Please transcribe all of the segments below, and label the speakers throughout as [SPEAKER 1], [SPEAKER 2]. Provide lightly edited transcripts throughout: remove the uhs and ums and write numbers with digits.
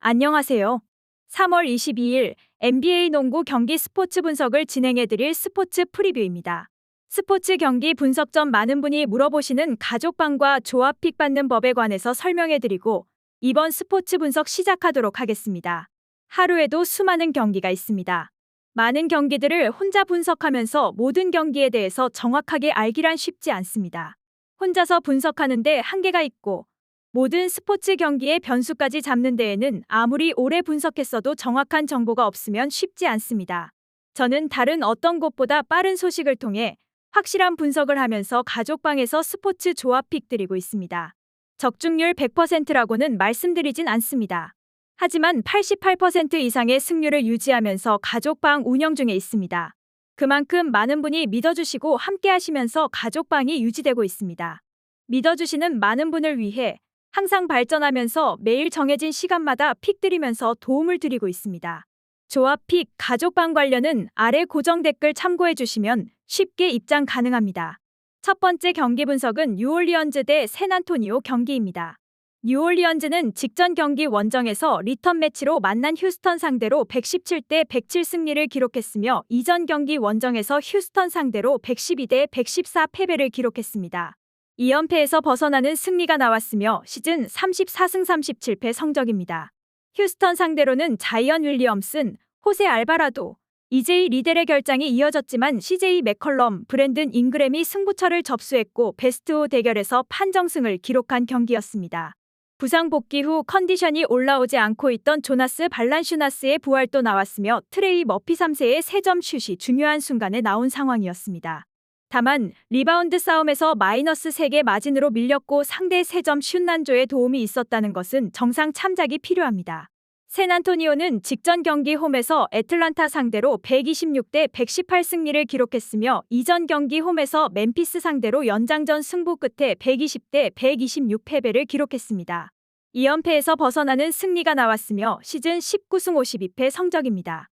[SPEAKER 1] 안녕하세요. 3월 22일 NBA 농구 경기 스포츠 분석을 진행해드릴 스포츠 프리뷰입니다. 스포츠 경기 분석 전 많은 분이 물어보시는 가족방과 조합 픽 받는 법에 관해서 설명해드리고 이번 스포츠 분석 시작하도록 하겠습니다. 하루에도 수많은 경기가 있습니다. 많은 경기들을 혼자 분석하면서 모든 경기에 대해서 정확하게 알기란 쉽지 않습니다. 혼자서 분석하는데 한계가 있고 모든 스포츠 경기의 변수까지 잡는 데에는 아무리 오래 분석했어도 정확한 정보가 없으면 쉽지 않습니다. 저는 다른 어떤 곳보다 빠른 소식을 통해 확실한 분석을 하면서 가족방에서 스포츠 조합 픽 드리고 있습니다. 적중률 100%라고는 말씀드리진 않습니다. 하지만 88% 이상의 승률을 유지하면서 가족방 운영 중에 있습니다. 그만큼 많은 분이 믿어주시고 함께 하시면서 가족방이 유지되고 있습니다. 믿어주시는 많은 분을 위해 항상 발전하면서 매일 정해진 시간마다 픽 드리면서 도움을 드리고 있습니다. 조합 픽, 가족방 관련은 아래 고정 댓글 참고해 주시면 쉽게 입장 가능합니다. 첫 번째 경기 분석은 뉴올리언즈 대 샌안토니오 경기입니다. 뉴올리언즈는 직전 경기 원정에서 리턴 매치로 만난 휴스턴 상대로 117대 107 승리를 기록했으며 이전 경기 원정에서 휴스턴 상대로 112대 114 패배를 기록했습니다. 2연패에서 벗어나는 승리가 나왔으며 시즌 34승 37패 성적입니다. 휴스턴 상대로는 자이언 윌리엄슨, 호세 알바라도, 이제이 리델의 결장이 이어졌지만 CJ 맥컬럼, 브랜든 잉그램이 승부처를 접수했고 베스트 5 대결에서 판정승을 기록한 경기였습니다. 부상 복귀 후 컨디션이 올라오지 않고 있던 조나스 발란슈나스의 부활도 나왔으며 트레이 머피 3세의 3점 슛이 중요한 순간에 나온 상황이었습니다. 다만 리바운드 싸움에서 마이너스 3개 마진으로 밀렸고 상대 3점 슛 난조에 도움이 있었다는 것은 정상 참작이 필요합니다. 샌안토니오는 직전 경기 홈에서 애틀란타 상대로 126대 118 승리를 기록했으며 이전 경기 홈에서 멤피스 상대로 연장전 승부 끝에 120대 126 패배를 기록했습니다. 2연패에서 벗어나는 승리가 나왔으며 시즌 19승 52패 성적입니다.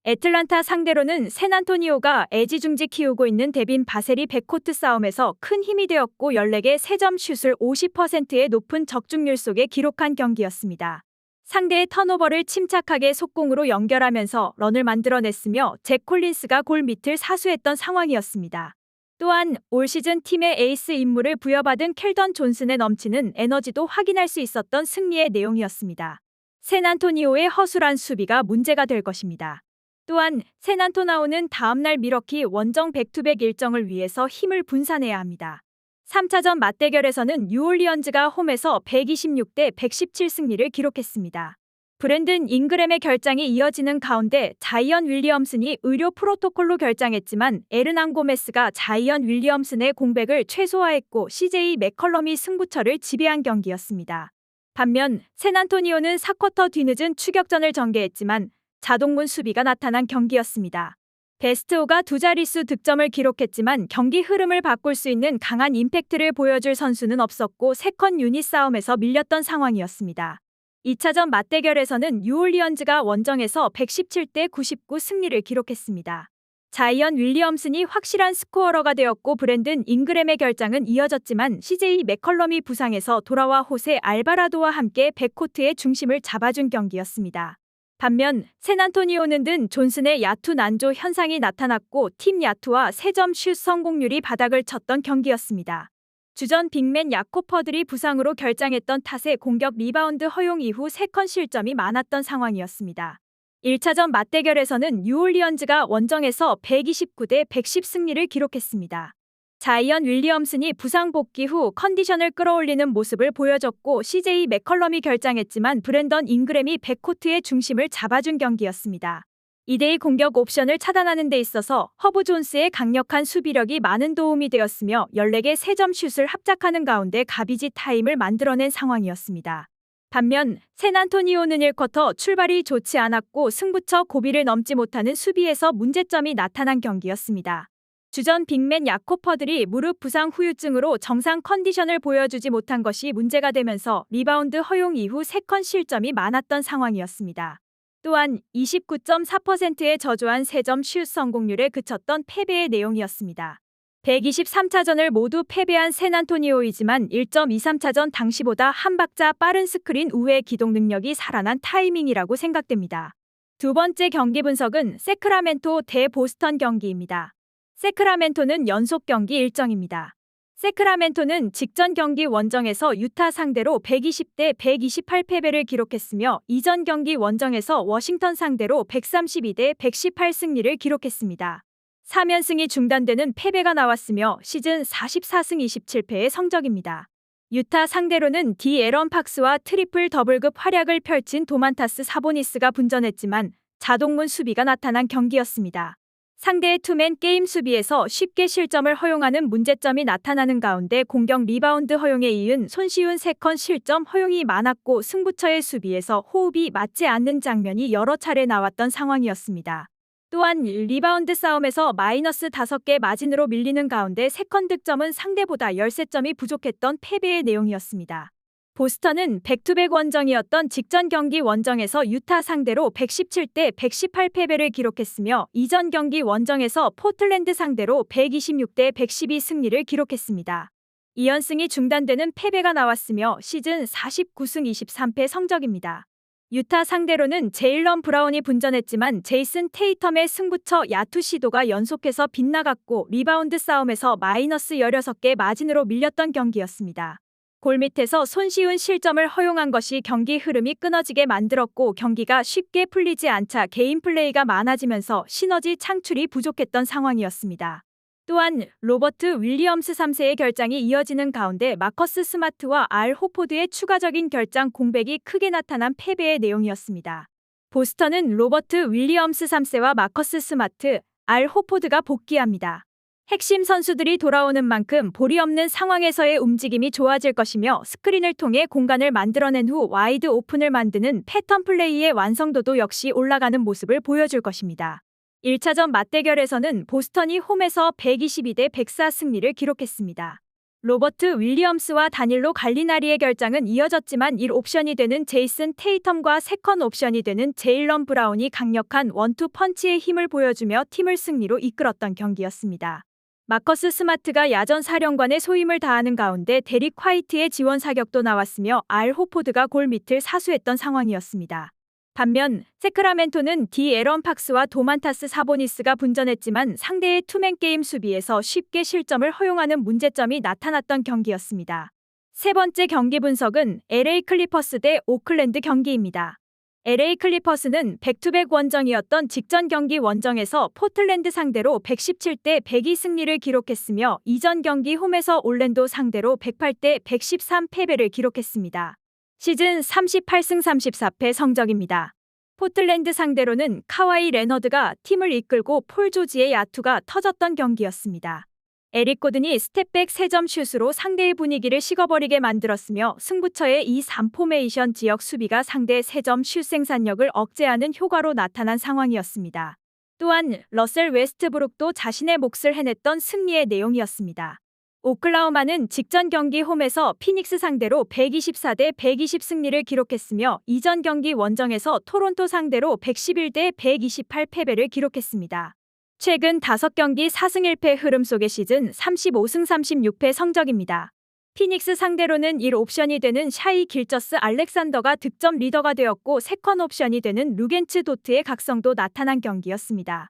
[SPEAKER 1] 애틀란타 상대로는 샌안토니오가 애지중지 키우고 있는 데빈 바셀이 백코트 싸움에서 큰 힘이 되었고 14개 3점 슛을 50%의 높은 적중률 속에 기록한 경기였습니다. 상대의 턴오버를 침착하게 속공으로 연결하면서 런을 만들어냈으며 잭 콜린스가 골 밑을 사수했던 상황이었습니다. 또한 올 시즌 팀의 에이스 임무를 부여받은 켈던 존슨의 넘치는 에너지도 확인할 수 있었던 승리의 내용이었습니다. 샌안토니오의 허술한 수비가 문제가 될 것입니다. 또한 샌안토니오는 다음날 밀워키 원정 백투백 일정을 위해서 힘을 분산해야 합니다. 3차전 맞대결에서는 뉴올리언즈가 홈에서 126대 117 승리를 기록했습니다. 브랜든 잉그램의 결장이 이어지는 가운데 자이언 윌리엄슨이 의료 프로토콜로 결장했지만 에르난 고메스가 자이언 윌리엄슨의 공백을 최소화했고 CJ 맥컬럼이 승부처를 지배한 경기였습니다. 반면 샌안토니오는 4쿼터 뒤늦은 추격전을 전개했지만 자동문 수비가 나타난 경기였습니다. 베스트 5가 두 자릿수 득점을 기록했지만 경기 흐름을 바꿀 수 있는 강한 임팩트를 보여줄 선수는 없었고 세컨 유닛 싸움에서 밀렸던 상황이었습니다. 2차전 맞대결에서는 뉴올리언즈가 원정에서 117대 99 승리를 기록했습니다. 자이언 윌리엄슨이 확실한 스코어러가 되었고 브랜든 잉그램의 결장은 이어졌지만 CJ 맥컬럼이 부상에서 돌아와 호세 알바라도와 함께 백코트의 중심을 잡아준 경기였습니다. 반면 샌안토니오는 든 존슨의 야투 난조 현상이 나타났고 팀 야투와 3점 슛 성공률이 바닥을 쳤던 경기였습니다. 주전 빅맨 야코퍼들이 부상으로 결장했던 탓에 공격 리바운드 허용 이후 세컨 실점이 많았던 상황이었습니다. 1차전 맞대결에서는 뉴올리언즈가 원정에서 129대 110 승리를 기록했습니다. 자이언 윌리엄슨이 부상 복귀 후 컨디션을 끌어올리는 모습을 보여줬고 CJ 맥컬럼이 결장했지만 브랜던 잉그램이 백코트의 중심을 잡아준 경기였습니다. 2대2 공격 옵션을 차단하는 데 있어서 허브 존스의 강력한 수비력이 많은 도움이 되었으며 14개 3점 슛을 합작하는 가운데 가비지 타임을 만들어낸 상황이었습니다. 반면 샌안토니오는 1쿼터 출발이 좋지 않았고 승부처 고비를 넘지 못하는 수비에서 문제점이 나타난 경기였습니다. 주전 빅맨 야코퍼들이 무릎 부상 후유증으로 정상 컨디션을 보여주지 못한 것이 문제가 되면서 리바운드 허용 이후 세컨 실점이 많았던 상황이었습니다. 또한 29.4%의 저조한 3점 슛 성공률에 그쳤던 패배의 내용이었습니다. 123차전을 모두 패배한 샌안토니오이지만 1.23차전 당시보다 한 박자 빠른 스크린 우회 기동 능력이 살아난 타이밍이라고 생각됩니다. 두 번째 경기 분석은 세크라멘토 대 보스턴 경기입니다. 세크라멘토는 연속 경기 일정입니다. 세크라멘토는 직전 경기 원정에서 유타 상대로 120대 128 패배를 기록했으며 이전 경기 원정에서 워싱턴 상대로 132대 118 승리를 기록했습니다. 3연승이 중단되는 패배가 나왔으며 시즌 44승 27패의 성적입니다. 유타 상대로는 디에런 팍스와 트리플 더블급 활약을 펼친 도만타스 사보니스가 분전했지만 자동문 수비가 나타난 경기였습니다. 상대의 투맨 게임 수비에서 쉽게 실점을 허용하는 문제점이 나타나는 가운데 공격 리바운드 허용에 이은 손쉬운 3컨 실점 허용이 많았고 승부처의 수비에서 호흡이 맞지 않는 장면이 여러 차례 나왔던 상황이었습니다. 또한 리바운드 싸움에서 마이너스 5개 마진으로 밀리는 가운데 3컨 득점은 상대보다 13점이 부족했던 패배의 내용이었습니다. 보스턴은 백투백 원정이었던 직전 경기 원정에서 유타 상대로 117대 118 패배를 기록했으며 이전 경기 원정에서 포틀랜드 상대로 126대 112 승리를 기록했습니다. 2연승이 중단되는 패배가 나왔으며 시즌 49승 23패 성적입니다. 유타 상대로는 제일런 브라운이 분전했지만 제이슨 테이텀의 승부처 야투 시도가 연속해서 빗나갔고 리바운드 싸움에서 마이너스 16개 마진으로 밀렸던 경기였습니다. 골밑에서 손쉬운 실점을 허용한 것이 경기 흐름이 끊어지게 만들었고 경기가 쉽게 풀리지 않자 개인 플레이가 많아지면서 시너지 창출이 부족했던 상황이었습니다. 또한 로버트 윌리엄스 3세의 결장이 이어지는 가운데 마커스 스마트와 알 호포드의 추가적인 결장 공백이 크게 나타난 패배의 내용이었습니다. 보스턴은 로버트 윌리엄스 3세와 마커스 스마트, 알 호포드가 복귀합니다. 핵심 선수들이 돌아오는 만큼 볼이 없는 상황에서의 움직임이 좋아질 것이며 스크린을 통해 공간을 만들어낸 후 와이드 오픈을 만드는 패턴 플레이의 완성도도 역시 올라가는 모습을 보여줄 것입니다. 1차전 맞대결에서는 보스턴이 홈에서 122대 104 승리를 기록했습니다. 로버트 윌리엄스와 다닐로 갈리나리의 결장은 이어졌지만 1옵션이 되는 제이슨 테이텀과 세컨 옵션이 되는 제일런 브라운이 강력한 원투 펀치의 힘을 보여주며 팀을 승리로 이끌었던 경기였습니다. 마커스 스마트가 야전 사령관의 소임을 다하는 가운데 데릭 화이트의 지원 사격도 나왔으며 알 호포드가 골 밑을 사수했던 상황이었습니다. 반면 세크라멘토는 디에런 팍스와 도만타스 사보니스가 분전했지만 상대의 투맨 게임 수비에서 쉽게 실점을 허용하는 문제점이 나타났던 경기였습니다. 세 번째 경기 분석은 LA 클리퍼스 대 오클랜드 경기입니다. LA 클리퍼스는 백투백 원정이었던 직전 경기 원정에서 포틀랜드 상대로 117대 102 승리를 기록했으며 이전 경기 홈에서 올랜도 상대로 108대 113 패배를 기록했습니다. 시즌 38승 34패 성적입니다. 포틀랜드 상대로는 카와이 레너드가 팀을 이끌고 폴 조지의 야투가 터졌던 경기였습니다. 에릭 고든이 스텝백 3점 슛으로 상대의 분위기를 식어버리게 만들었으며 승부처의 이 3포메이션 지역 수비가 상대의 3점 슛 생산력을 억제하는 효과로 나타난 상황이었습니다. 또한 러셀 웨스트브룩도 자신의 몫을 해냈던 승리의 내용이었습니다. 오클라호마는 직전 경기 홈에서 피닉스 상대로 124대 120 승리를 기록했으며 이전 경기 원정에서 토론토 상대로 111대 128 패배를 기록했습니다. 최근 5경기 4승 1패 흐름 속의 시즌 35승 36패 성적입니다. 피닉스 상대로는 1옵션이 되는 샤이 길저스 알렉산더가 득점 리더가 되었고 세컨 옵션이 되는 루겐츠 도트의 각성도 나타난 경기였습니다.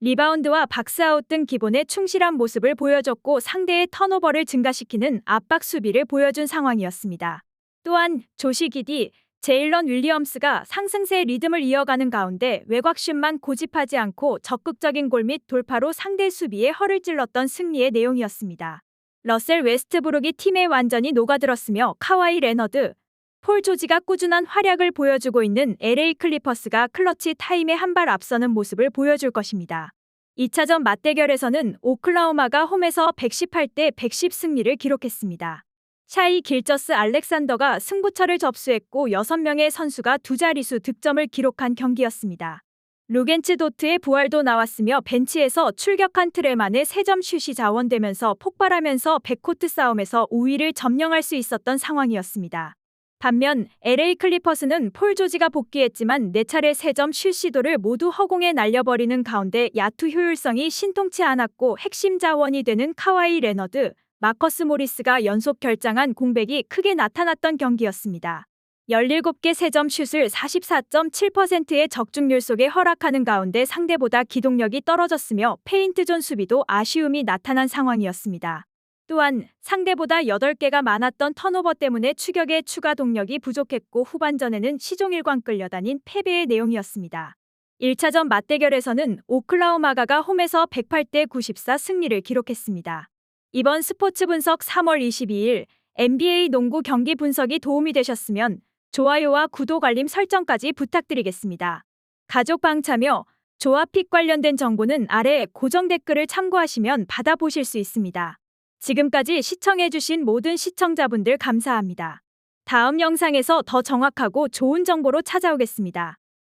[SPEAKER 1] 리바운드와 박스아웃 등 기본에 충실한 모습을 보여줬고 상대의 턴오버를 증가시키는 압박 수비를 보여준 상황이었습니다. 또한 조시 기디, 제일런 윌리엄스가 상승세의 리듬을 이어가는 가운데 외곽슛만 고집하지 않고 적극적인 골 및 돌파로 상대 수비에 허를 찔렀던 승리의 내용이었습니다. 러셀 웨스트브룩이 팀에 완전히 녹아들었으며 카와이 레너드, 폴 조지가 꾸준한 활약을 보여주고 있는 LA 클리퍼스가 클러치 타임에 한 발 앞서는 모습을 보여줄 것입니다. 2차전 맞대결에서는 오클라호마가 홈에서 118대 110 승리를 기록했습니다. 샤이 길저스 알렉산더가 승부처를 접수했고 6명의 선수가 두 자릿수 득점을 기록한 경기였습니다. 루겐츠 도트의 부활도 나왔으며 벤치에서 출격한 트레만의 3점 슛이 자원되면서 폭발하면서 백코트 싸움에서 우위를 점령할 수 있었던 상황이었습니다. 반면 LA 클리퍼스는 폴 조지가 복귀했지만 4차례 3점 슛 시도를 모두 허공에 날려버리는 가운데 야투 효율성이 신통치 않았고 핵심 자원이 되는 카와이 레너드, 마커스 모리스가 연속 결장한 공백이 크게 나타났던 경기였습니다. 17개 3점 슛을 44.7%의 적중률 속에 허락하는 가운데 상대보다 기동력이 떨어졌으며 페인트존 수비도 아쉬움이 나타난 상황이었습니다. 또한 상대보다 8개가 많았던 턴오버 때문에 추격의 추가 동력이 부족했고 후반전에는 시종일관 끌려다닌 패배의 내용이었습니다. 1차전 맞대결에서는 오클라호마가가 홈에서 108대 94 승리를 기록했습니다. 이번 스포츠 분석 3월 22일 NBA 농구 경기 분석이 도움이 되셨으면 좋아요와 구독 알림 설정까지 부탁드리겠습니다. 가족방 참여, 조합 픽 관련된 정보는 아래 고정 댓글을 참고하시면 받아보실 수 있습니다. 지금까지 시청해주신 모든 시청자분들 감사합니다. 다음 영상에서 더 정확하고 좋은 정보로 찾아오겠습니다.